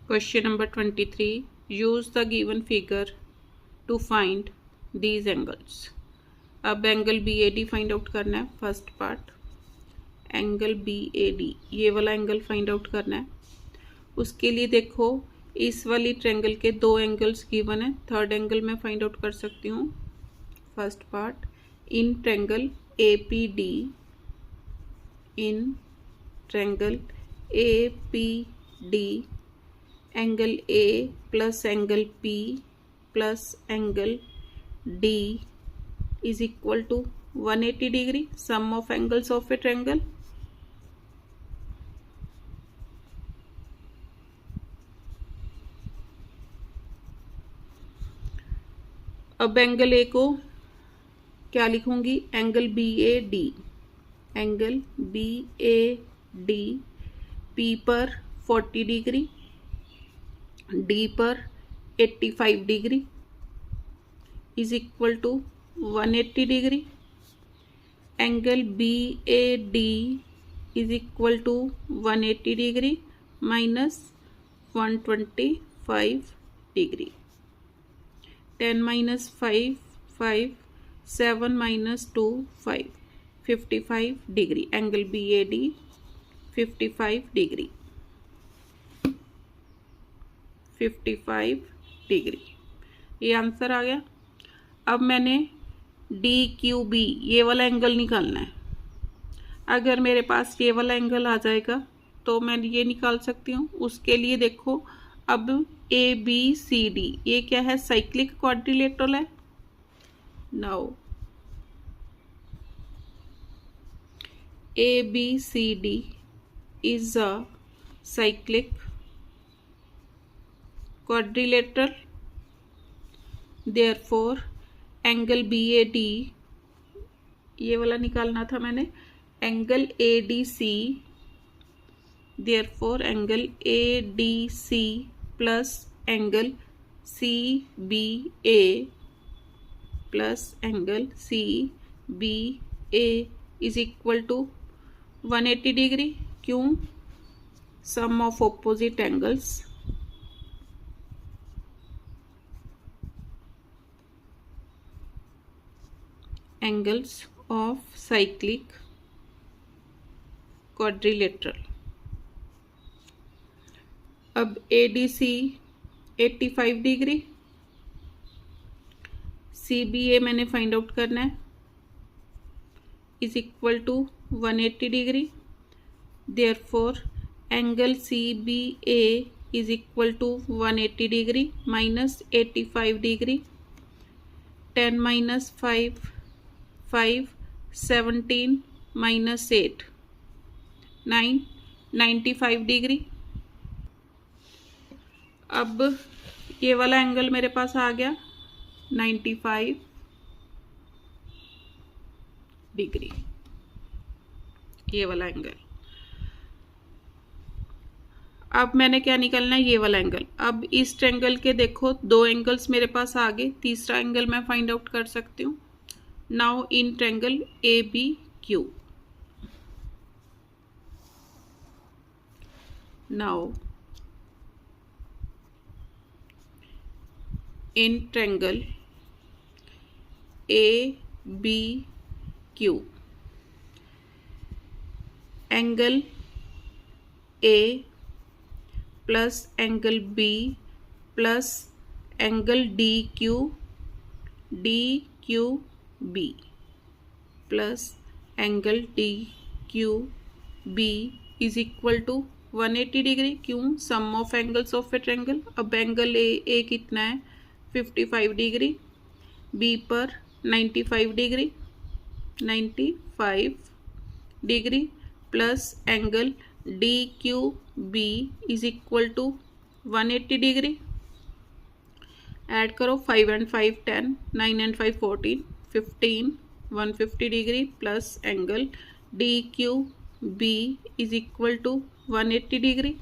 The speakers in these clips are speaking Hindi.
Question number 23. Use the given figure to find these angles. अब angle B A D find out करना है. First part angle B A D, ये वाला एंगल फाइंड आउट करना है. उसके लिए देखो इस वाली ट्रायंगल के दो एंगल्स गिवन है. थर्ड एंगल मैं फाइंड आउट कर सकती हूँ. First part in triangle A P D, in triangle A P D angle A plus angle P plus angle D is equal to 180 degree. Sum of angles of a triangle. अब एंगल ए को क्या लिखूंगी? Angle B A D, angle B A D P पर 40 डिग्री, डी पर 85 degree is equal to 180 degree. Angle B A D is equal to 180 degree minus 125 degree. 10 minus 5 5, 7 minus 2 5, 55 degree. Angle B A D 55 degree, 55 degree. ये आंसर आ गया. अब मैंने डी क्यू बी ये वाला एंगल निकालना है. अगर मेरे पास ये वाला एंगल आ जाएगा तो मैं ये निकाल सकती हूँ. उसके लिए देखो अब ए बी सी डी ये क्या है? साइक्लिक क्वाड्रिलेटरल है. Now A B C D is a cyclic quadrilateral. Therefore angle B A D ये वाला निकालना था मैंने. Angle A D C, therefore angle A D C plus angle C B A plus angle C B A is equal to 180 degree. क्यों? Sum of opposite angles. Angles of cyclic quadrilateral. अब A D C 85 degree, C B A मैंने फाइंड आउट करना है is equal to 180 degree. Therefore angle C B A is equal to 180 degree minus 85 degree. 10 minus 5 5, 17 minus 8 9, 95 degree. अब ये वाला एंगल मेरे पास आ गया 95 डिग्री, ये वाला एंगल. अब मैंने क्या निकालना है? ये वाला एंगल. अब इस ट्रायंगल के देखो दो एंगल्स मेरे पास आ गए. तीसरा एंगल मैं फाइंड आउट कर सकती हूँ. Now in triangle ABQ. Now in triangle ABQ, angle A plus angle B plus angle DQB plus angle D Q B is equal to 180 degree. क्यों? Sum of angles of a triangle. अब एंगल ए कितना है? 55 डिग्री, बी पर 95 degree, 95 degree plus angle D Q B is equal to 180 degree. Add करो 5 and 5 10, 9 and 5 14, 15, 150 degree plus angle D Q B is equal to 180 degree.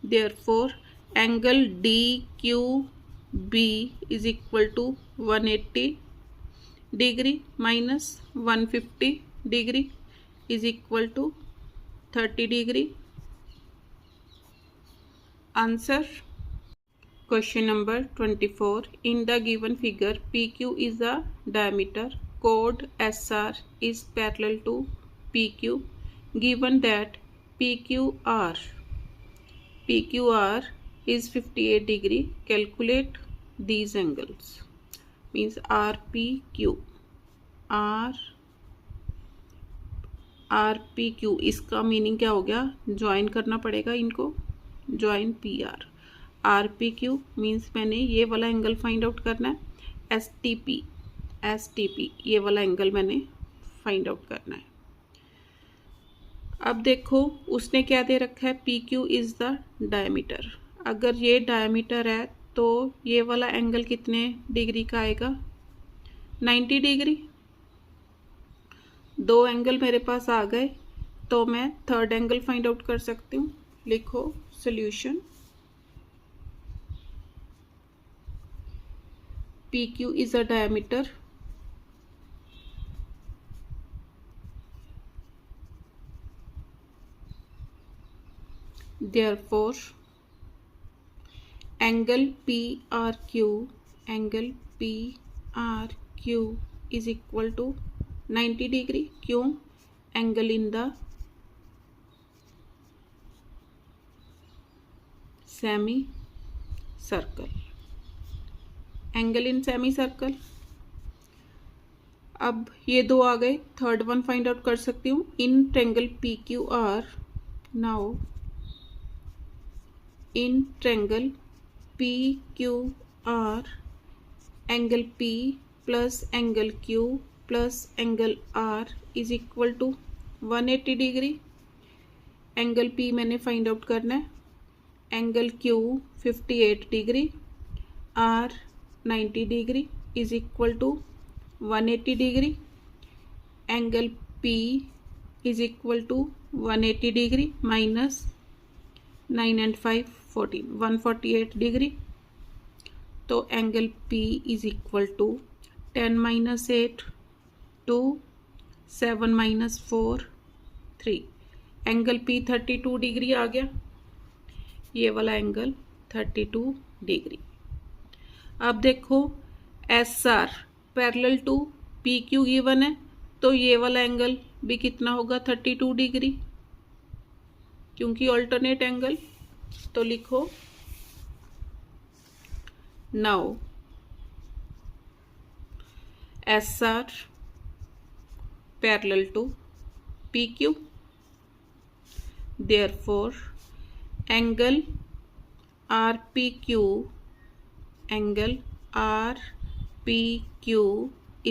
Therefore angle D Q B is equal to 180 degree minus 150 degree is equal to 30 degree. Answer Question number 24. In the given figure, PQ is the diameter. Chord SR is parallel to PQ. Given that PQR is 58 degree. Calculate these angles. Means RPQ. RPQ इसका मीनिंग क्या हो गया? ज्वाइन करना पड़ेगा इनको. Join PR. RPQ मीन्स मैंने ये वाला एंगल फाइंड आउट करना है. STP ये वाला एंगल मैंने फाइंड आउट करना है. अब देखो उसने क्या दे रखा है, PQ इज़ द डायमीटर. अगर ये डायमीटर है तो ये वाला एंगल कितने डिग्री का आएगा? 90 डिग्री. दो एंगल मेरे पास आ गए तो मैं थर्ड एंगल फाइंड आउट कर सकती हूँ. लिखो solution. PQ is a diameter. Therefore, angle PRQ is equal to 90 degree. क्यों? Angle in the semicircle. Angle in semi circle. अब ये दो आ गए, थर्ड वन फाइंड आउट कर सकती हूँ. In triangle PQR. Now in triangle PQR angle P plus angle Q plus angle R is equal to 180 degree. Angle P मैंने फाइंड आउट करना है. Angle Q 58 degree. R 90 degree is equal to 180 degree. Angle P is equal to 180 degree minus 9 and 5 14 148 degree. तो angle P is equal to 10 minus 8 2 7 minus 4 3. Angle P 32 degree आ गया. ये वाला एंगल 32 डिग्री. अब देखो SR parallel to PQ given है तो ये वाला एंगल भी कितना होगा? 32 डिग्री, क्योंकि ऑल्टरनेट एंगल. तो लिखो now SR parallel to PQ. Therefore angle RPQ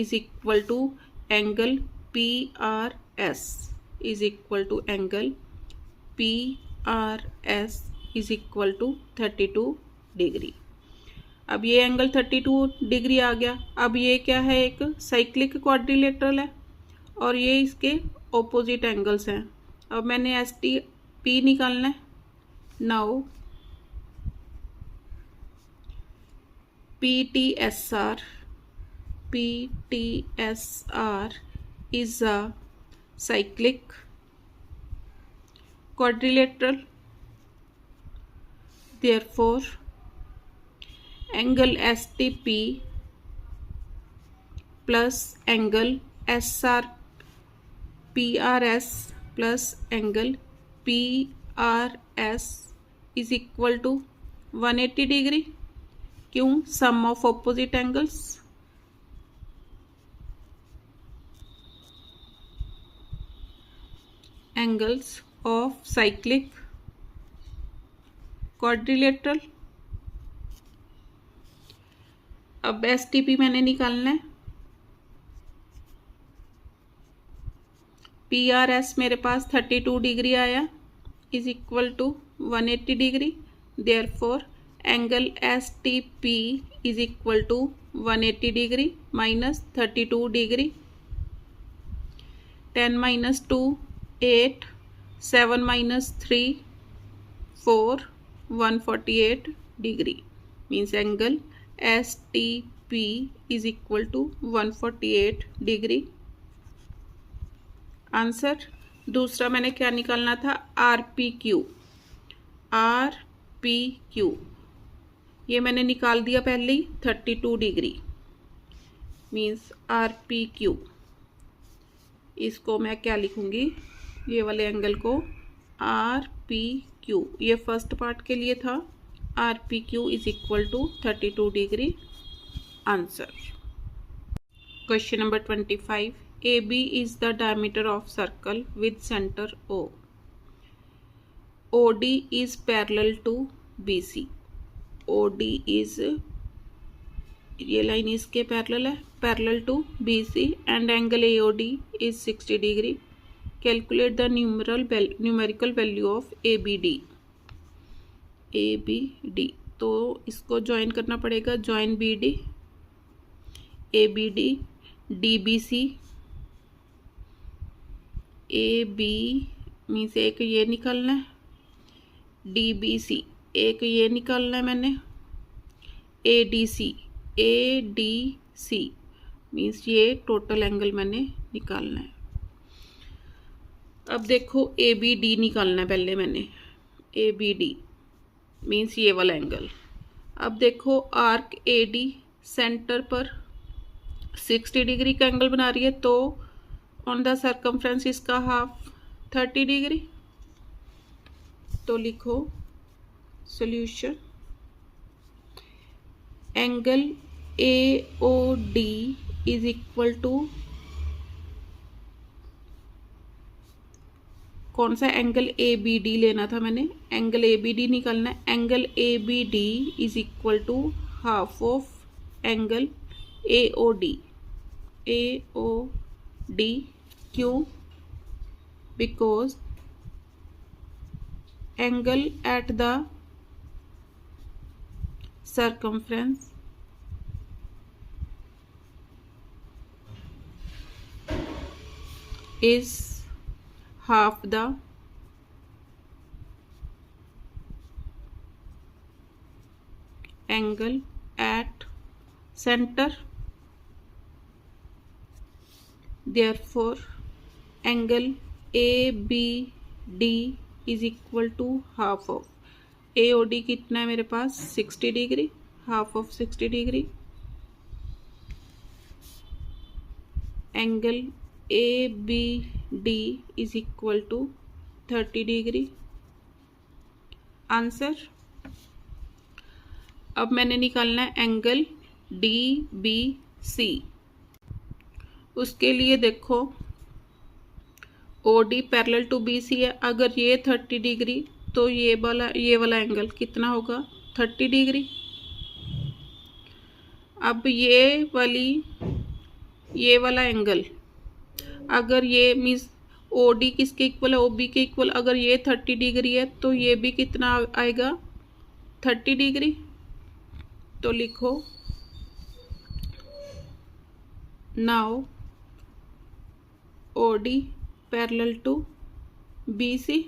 is equal to angle PRS is equal to angle PRS is equal to 32 degree. अब ये एंगल 32 डिग्री आ गया. अब ये क्या है? एक साइक्लिक क्वाड्रिलेटरल है और ये इसके ऑपोजिट एंगल्स हैं. अब मैंने STP निकालना है. Now PTSR is a cyclic quadrilateral. Therefore, angle STP plus angle SRPRS plus angle PRS is equal to 180 degree. क्यों? Sum of opposite angles. Angles of cyclic quadrilateral. अब STP मैंने निकालना है. PRS मेरे पास 32 डिग्री आया is equal to 180 degree. Therefore angle STP is equal to 180 degree minus 32 degree. 10 minus 2 8 7 minus 3 4 148 degree. Means angle STP is equal to 148 degree. Answer. दूसरा मैंने क्या निकालना था? RPQ. ये मैंने निकाल दिया पहले ही 32 डिग्री मीन्स RPQ। इसको मैं क्या लिखूँगी, ये वाले एंगल को RPQ, ये फर्स्ट पार्ट के लिए था। RPQ is equal to 32 degree answer. Question number 25, AB is the diameter of circle with center O. OD is parallel to BC. OD is, ये लाइन इसके पैरेलल है, parallel to BC and angle AOD is 60 degree. Calculate the numerical value of ABD। ABD तो इसको ज्वाइन करना पड़ेगा, join BD, ABD, DBC, AB means एक ये निकालना है, DBC एक ये निकालना है मैंने, ADC मीन्स ये टोटल एंगल मैंने निकालना है। अब देखो ABD निकालना है पहले मैंने, ABD मीन्स ये वाला एंगल। अब देखो आर्क AD सेंटर पर 60 डिग्री का एंगल बना रही है, तो ऑन द सर्कमफ्रेंस इसका हाफ 30 डिग्री। तो लिखो solution, angle AOD is equal to, कौन सा एंगल ABD लेना था मैंने, एंगल ABD निकालना है। Angle ABD is equal to half of angle AOD। क्यों, because angle at the circumference is half the angle at center, therefore angle ABD is equal to half of AOD कितना है मेरे पास 60 degree, half of 60 degree, angle ABD is equal to 30 degree answer. अब मैंने निकालना है एंगल DBC। उसके लिए देखो OD पैरेलल टू BC है, अगर ये 30 डिग्री तो ये वाला एंगल कितना होगा 30 डिग्री। अब ये वाला एंगल अगर ये मीन्स OD किसके इक्वल है, OB के इक्वल, अगर ये 30 डिग्री है तो ये भी कितना आएगा 30 डिग्री। तो लिखो now OD parallel to BC,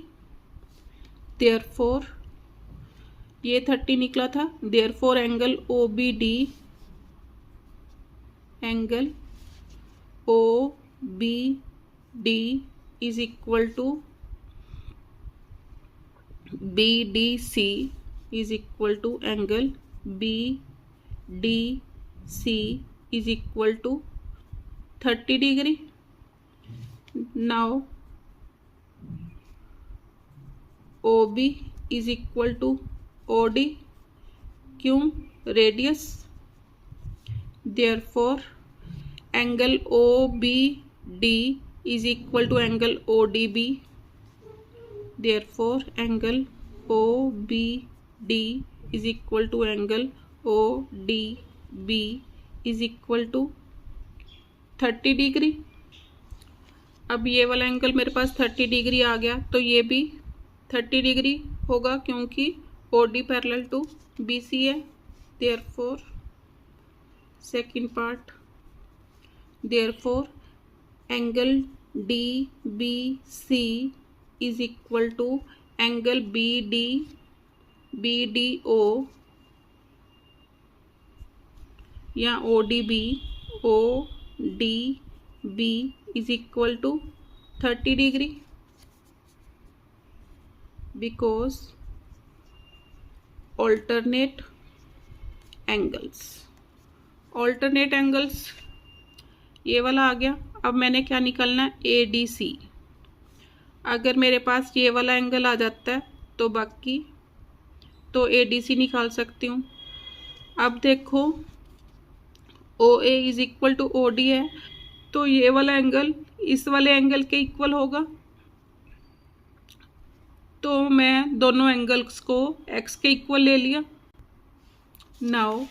therefore ये 30 निकला था, therefore angle OBD is equal to BDC is equal to angle BDC is equal to 30 degree. Now OB is equal to OD, क्यों, radius, therefore angle OBD is equal to angle ODB, therefore angle OBD is equal to angle ODB is equal to 30 degree. अब ये वाला एंगल मेरे पास 30 डिग्री आ गया, तो ये भी 30 डिग्री होगा क्योंकि OD पैरेलल टू BC है। Therefore second part, therefore angle DBC is equal to angle BDO या ODB is equal to 30 degree, because alternate angles, alternate angles, ये वाला आ गया। अब मैंने क्या निकालना है, ADC। अगर मेरे पास ये वाला एंगल आ जाता है तो बाकी तो ADC निकाल सकती हूँ। अब देखो OA is equal to OD है, तो ये वाला एंगल इस वाले एंगल के इक्वल होगा, तो मैं दोनों एंगल्स को x के इक्वल ले लिया। नाउ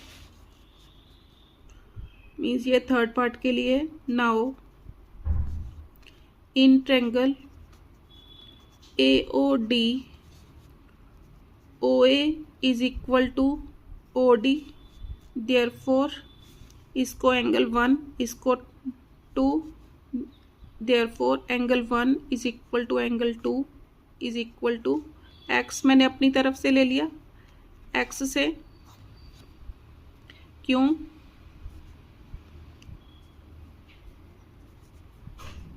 मीन्स ये थर्ड पार्ट के लिए। Now in triangle AOD OA is equal to OD, therefore इसको एंगल 1, इसको 2, therefore angle 1 is equal to angle 2 is equal to x मैंने अपनी तरफ से ले लिया, x से, क्यों,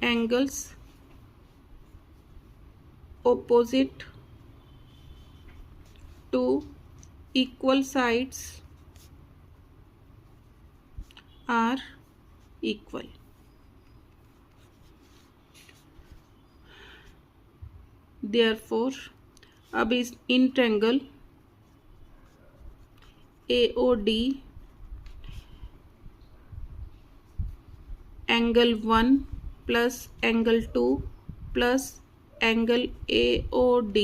angles opposite to equal sides are equal. Therefore अब इस in triangle AOD angle 1 plus angle 2 plus angle AOD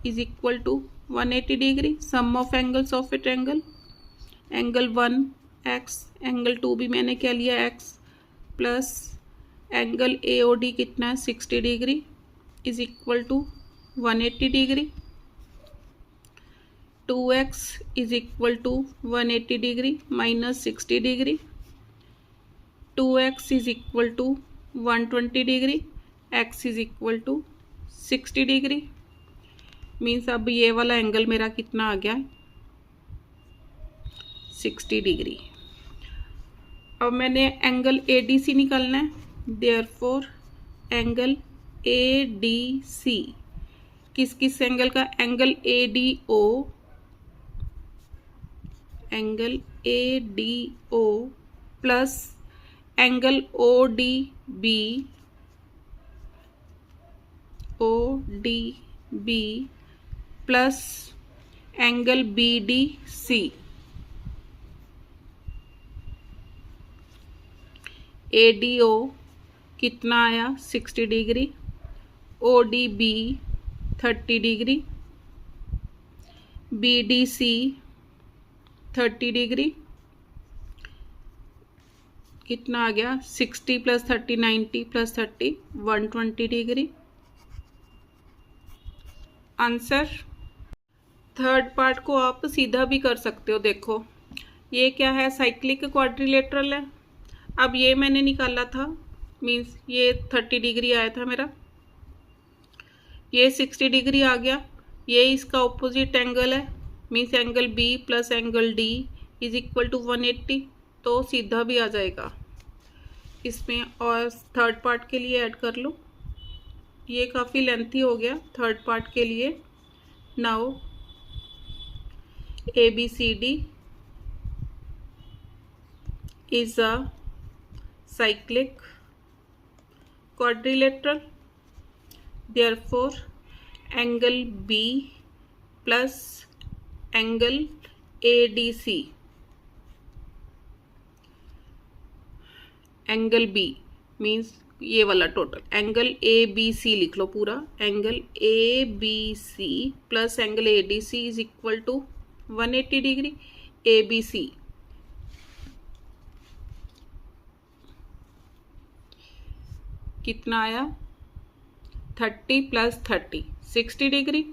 is equal to 180 degree, sum of angles of a triangle. Angle 1 x, angle 2 भी मैंने क्या लिया x, प्लस एंगल AOD कितना है 60 degree is equal to 180 degree. 2x is equal to 180 degree minus 60 degree, 2x is equal to 120 degree, x is equal to 60 degree. Means अब ये वाला एंगल मेरा कितना आ गया है, 60 डिग्री। अब मैंने एंगल ADC निकालना है, देयरफॉर एंगल ADC किस किस एंगल का, angle ADO, angle ADO plus angle ODB, ODB plus angle BDC। ADO कितना आया 60 degree, ODB 30 degree, BDC 30 degree, कितना आ गया 60 plus 30 90 plus 30 120 degree. Answer. Third part को आप सीधा भी कर सकते हो। देखो ये क्या है, साइक्लिक क्वाड्रिलेटरल है। अब ये मैंने निकाला था, मीन्स ये 30 डिग्री आया था मेरा, ये 60 डिग्री आ गया, ये इसका ऑपोजिट एंगल है, means angle B plus angle D is equal to 180, तो सीधा भी आ जाएगा इसमें। और थर्ड पार्ट के लिए ऐड कर लो, ये काफ़ी लेंथी हो गया थर्ड पार्ट के लिए। Now ABCD is a cyclic quadrilateral, therefore angle B plus angle ADC, angle B means ये वाला टोटल एंगल ABC लिख लो पूरा, angle ABC plus angle ADC is equal to 180 degree. ABC कितना आया 30 प्लस 30 60 डिग्री,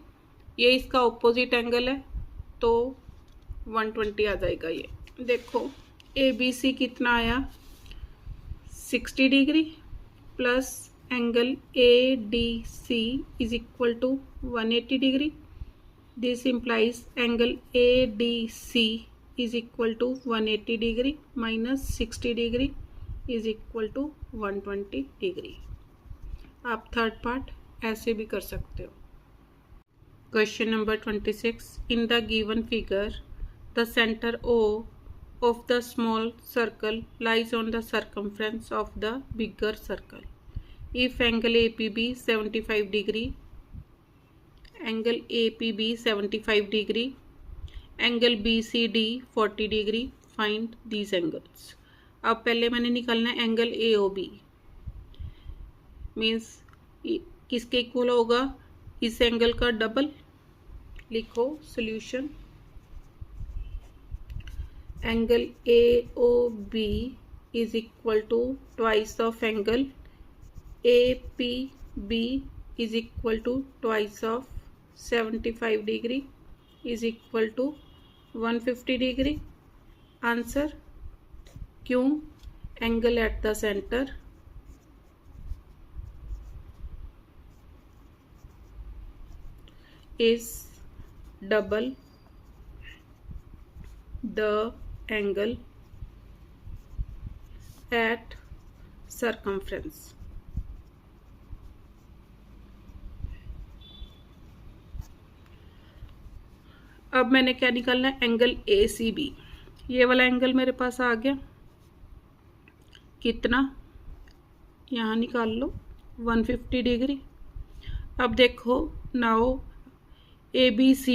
ये इसका ऑपोजिट एंगल है तो 120 आ जाएगा। ये देखो ABC कितना आया 60 degree plus angle ADC is equal to 180 degree. This implies angle ADC is equal to 180 degree minus 60 degree is equal to 120 degree. आप थर्ड पार्ट ऐसे भी कर सकते हो। Question number 26, in the given figure the centre O of the small circle lies on the circumference of the bigger circle. If angle APB 75 degree, angle APB 75 degree, angle BCD 40 degree, find these angles. अब पहले मैंने निकालना है एंगल AOB, मीन्स किसके इक्वल होगा, इस एंगल का डबल. लिखो solution. Angle AOB is equal to twice of angle APB is equal to twice of 75 degree is equal to 150 degree. Answer. क्यों? Angle at the centre is double the angle at circumference. अब मैंने क्या निकालना है, एंगल ACB. ये वाला एंगल मेरे पास आ गया. कितना? यहाँ निकाल लो 150 डिग्री. अब देखो नाउ ABC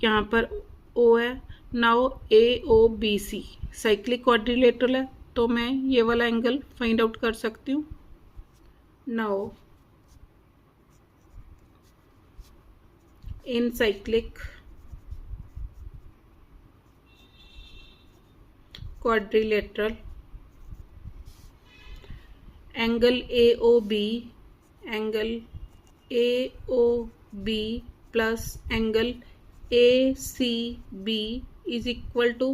यहाँ पर O है. नाउ AOBC साइक्लिक क्वाड्रिलेटरल है, तो मैं ये वाला एंगल फाइंड आउट कर सकती हूँ. Now in cyclic quadrilateral angle AOB plus angle ACB is equal to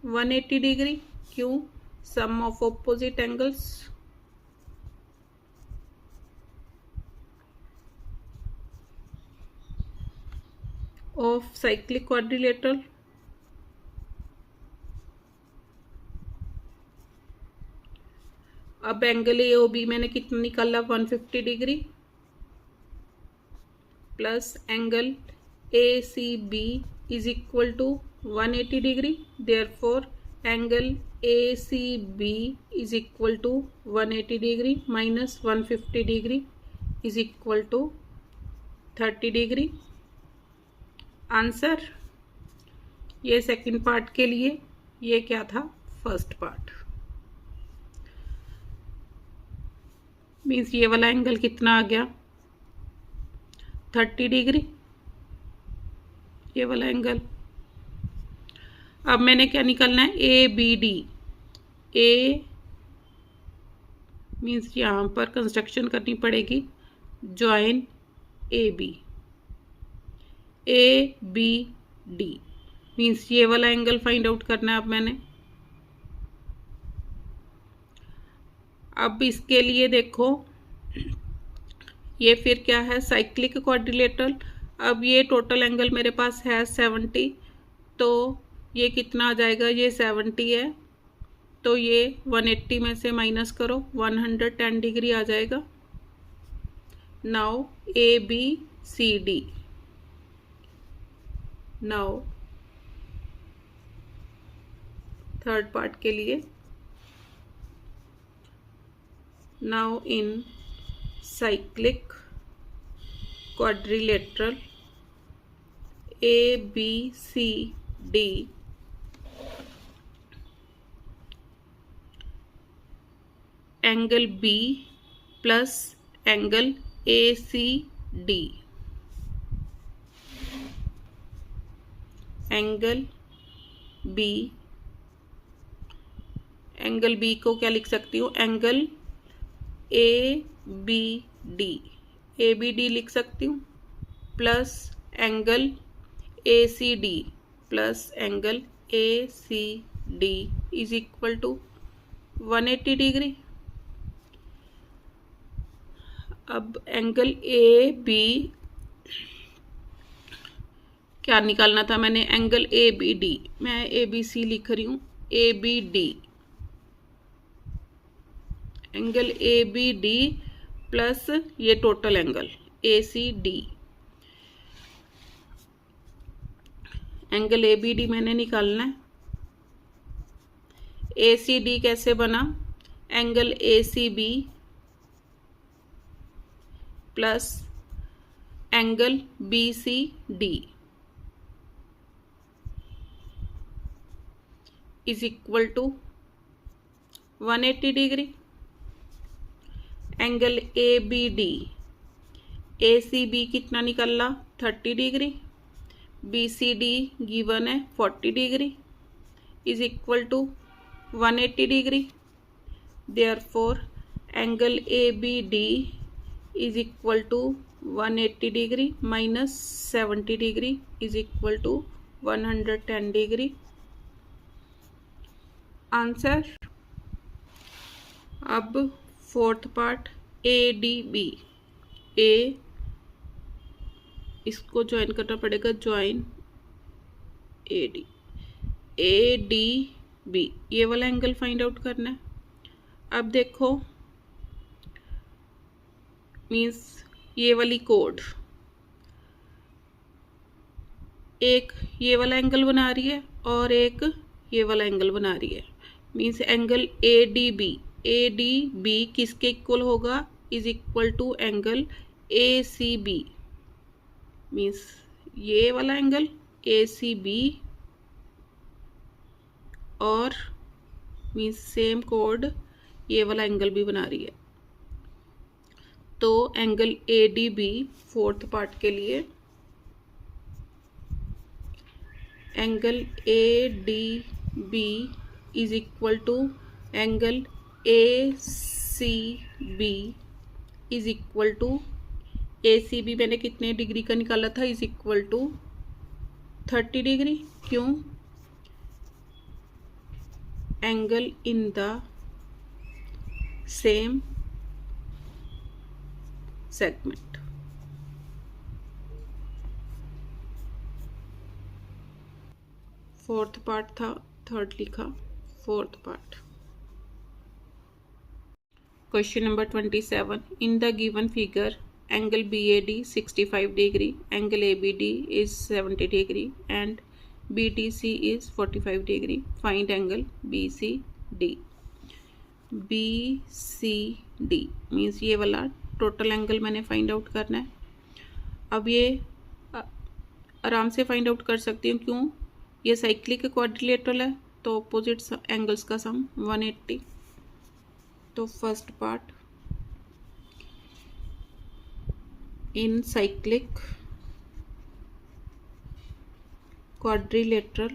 180 degree. क्यों? Sum of opposite angles. Of cyclic quadrilateral. अब एंगल AOB मैंने कितना निकाला, 150 degree plus angle ACB is equal to 180 degree. Therefore angle ACB is equal to 180 degree minus 150 degree is equal to 30 degree. Answer. ये सेकंड पार्ट के लिए, ये क्या था, फर्स्ट पार्ट. मीन्स ये वाला एंगल कितना आ गया, 30 डिग्री. ये वाला एंगल. अब मैंने क्या निकालना है, ABD. A मीन्स यहाँ पर कंस्ट्रक्शन करनी पड़ेगी, जॉइन AB. ABD मीन्स ये वाला एंगल फाइंड आउट करना है अब मैंने. अब इसके लिए देखो, ये फिर क्या है, साइक्लिक क्वाड्रिलेटरल. अब ये टोटल एंगल मेरे पास है 70, तो ये कितना आ जाएगा, ये 70 है, तो ये 180 में से माइनस करो, 110 डिग्री आ जाएगा. Now ABCD. Now third part के लिए. नाउ इन cyclic quadrilateral ABCD angle B plus angle ACD. Angle B को क्या लिख सकती हूँ, एंगल ABD लिख सकती हूँ plus angle ACD plus angle ACD is equal to 180 degree. अब एंगल AB क्या निकालना था मैंने, एंगल ABD. मैं ABC लिख रही हूँ, ABD. एंगल ABD प्लस ये total angle ACD. Angle ABD मैंने निकालना है, ए सी डी कैसे बना, angle A C B plus angle B C D is equal to 180 degree. Angle A B D, A C B कितना निकला 30 degree, B C D given है 40 degree is equal to 180 degree. Therefore angle A B D is equal to 180 degree minus 70 degree is equal to 110 degree. Answer. अब fourth part A D B, A इसको ज्वाइन करना पड़ेगा, ज्वाइन ए डी बी, ये वाला एंगल फाइंड आउट करना है। अब देखो मीन्स ये वाली कोड एक ये वाला एंगल बना रही है और एक ये वाला एंगल बना रही है, means angle A D B किसके इक्वल होगा, is equal to angle A C B, means ये वाला एंगल ए सी बी और मीन्स सेम कोड ये वाला एंगल भी बना रही है। तो angle A D B fourth part के लिए angle A D B is equal to angle A C B is equal to, A C B मैंने कितने डिग्री का निकाला था, इज इक्वल टू 30 डिग्री। क्यों, angle in the same segment. Fourth part था, थर्ड लिखा fourth part. Question number 27, in the given figure angle BAD 65 degree, angle ABD is 70 degree and BTC is 45 degree. Find angle BCD. BCD means ये वाला टोटल एंगल मैंने फाइंड आउट करना है। अब ये आराम से फाइंड आउट कर सकती हूँ, क्यों, ये साइक्लिक क्वाड्रिलेटरल है तो ऑपोजिट एंगल्स का सम 180। तो first part, in cyclic quadrilateral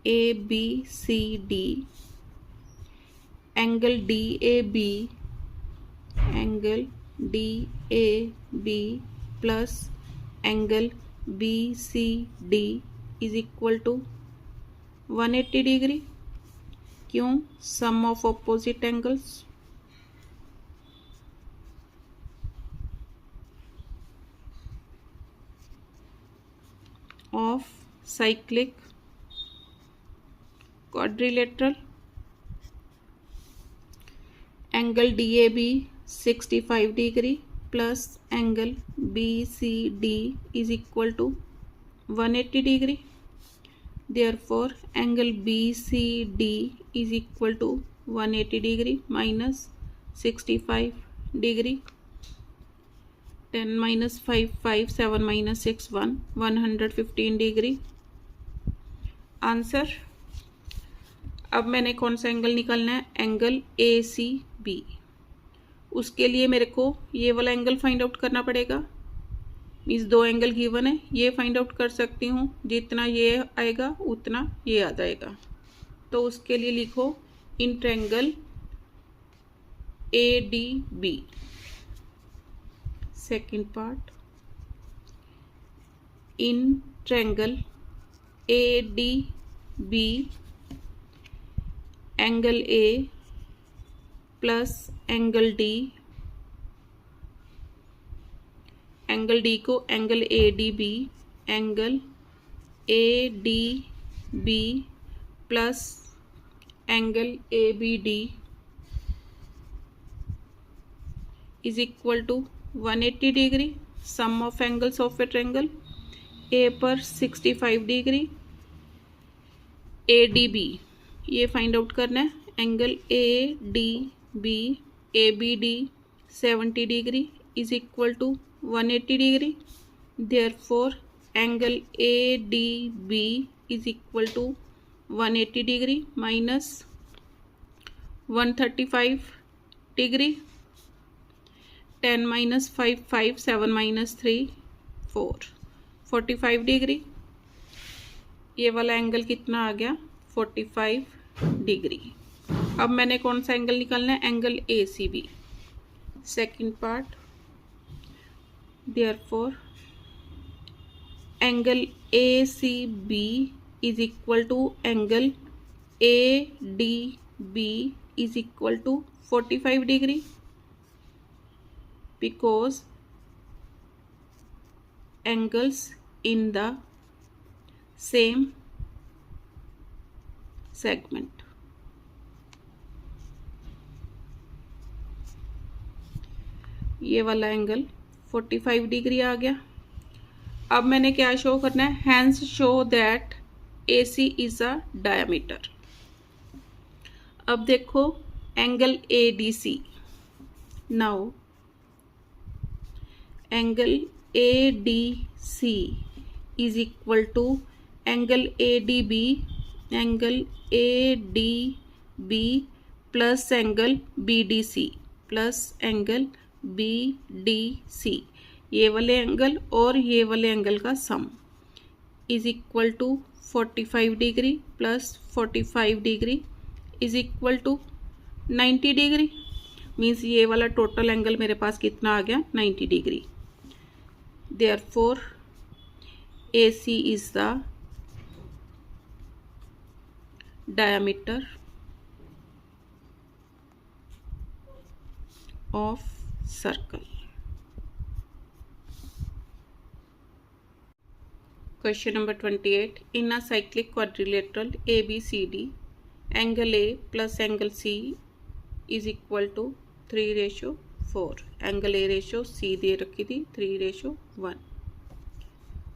ABCD, angle DAB plus angle BCD is equal to 180 degree. क्यों, sum of opposite angles of cyclic quadrilateral, angle DAB 65 degree plus angle BCD is equal to 180 degree. Therefore angle BCD is equal to 180 degree minus 65 degree। 10 minus 5 5, 7 minus 6 1, 115 degree. Answer. अब मैंने कौन सा एंगल निकालना है, एंगल ए सी बी। उसके लिए मेरे को ये वाला एंगल फाइंड आउट करना पड़ेगा, मीन्स दो एंगल गिवन है, ये फाइंड आउट कर सकती हूँ, जितना ये आएगा उतना ये आ जाएगा। तो उसके लिए लिखो in triangle A D B. Second part, in triangle A D B angle A plus angle D को angle A D B, angle A D B plus angle A B D is equal to 180 degree. Sum of angles of a triangle, A पर 65 डिग्री, ए डी बी ये फाइंड आउट करना है। Angle A D B A B D 70 degree is equal to 180 degree. Therefore angle A D B is equal to 180 degree minus 135 degree. 10 minus 5 5 7 minus 3 4 45 degree. ये वाला एंगल कितना आ गया 45 डिग्री। अब मैंने कौन सा एंगल निकालना है, angle A C B. Second part, therefore angle A C B is equal to angle A D B is equal to 45 degree because angles in the same segment। ये वाला एंगल 45 डिग्री आ गया। अब मैंने क्या शो करना है, hence show that AC is a diameter. अब देखो angle ADC, now angle ADC is equal to angle ADB, angle ADB plus angle BDC plus angle BDC। ये वाले एंगल और ये वाले एंगल का sum is equal to 45 degree plus 45 degree is equal to 90 degree. Means ये वाला टोटल एंगल मेरे पास कितना आ गया 90 degree. Therefore AC is the diameter of circle। Question number 28, in a cyclic quadrilateral ABCD angle A plus angle C is equal to 3:4। Angle A ratio C दे रखी थी 3:1।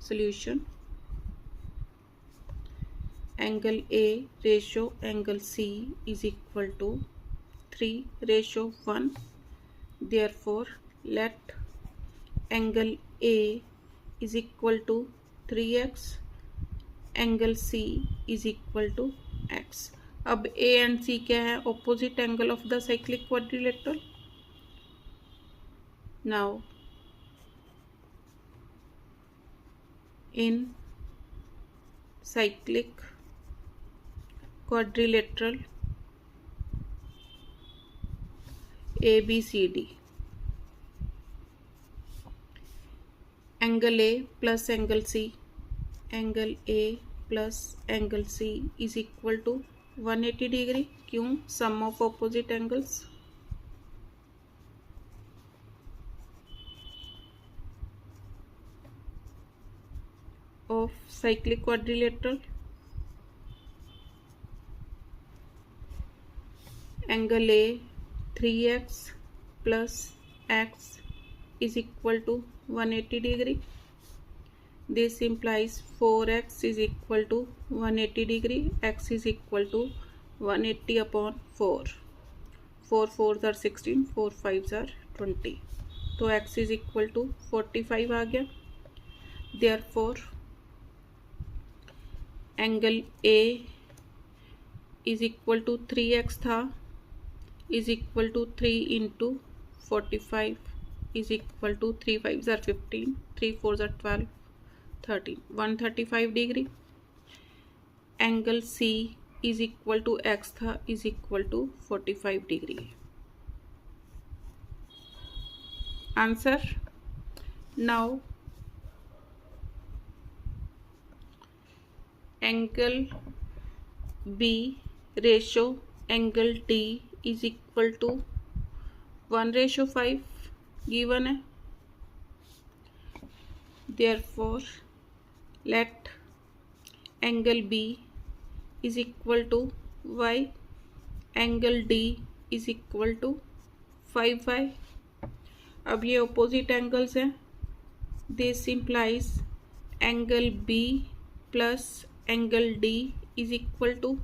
Solution, angle A ratio angle C is equal to 3:1। Therefore let angle A is equal to 3x, angle C is equal to x। अब ए एंड सी क्या है, opposite angle of the cyclic quadrilateral. Now in cyclic quadrilateral ABCD angle A plus angle C, angle A plus angle C is equal to 180 degree. क्यों, sum of opposite angles। of cyclic quadrilateral, angle A 3x plus x is equal to 180 degree। This implies 4x is equal to 180 degree, x is equal to 180 upon 4। 4 4s are 16, 4 5s are 20, तो x is equal to 45 आ गया। Therefore angle A is equal to 3x था, is equal to 3 into 45 is equal to 3 5s are 15, 3 4s are 12, 13, 135 degree. Angle C is equal to x था, is equal to 45 degree. Answer, now angle B ratio angle D is equal to 1:5 given है। Therefore let angle B is equal to y, angle D is equal to 5y। अब ये ऑपोजिट एंगल्स हैं। This implies angle B plus angle D is equal to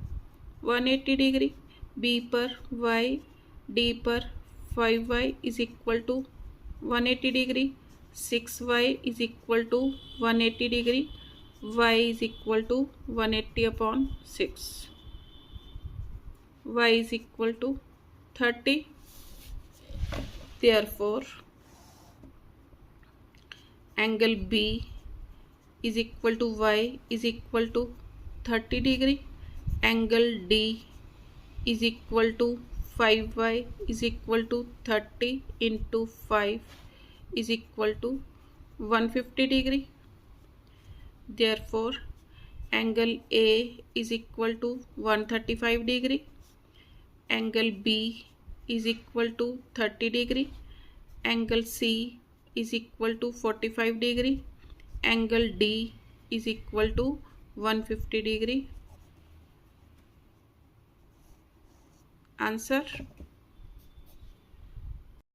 180 degree, B पर Y, D पर 5Y is equal to 180 degree, 6Y is equal to 180 degree, Y is equal to 180 upon 6, Y is equal to 30. Therefore, angle B is equal to Y is equal to 30 degree, angle D is equal to 5Y is equal to 30 into 5 is equal to 150 degree. Therefore, angle A is equal to 135 degree, angle B is equal to 30 degree, angle C is equal to 45 degree, angle D is equal to 150 degree. Answer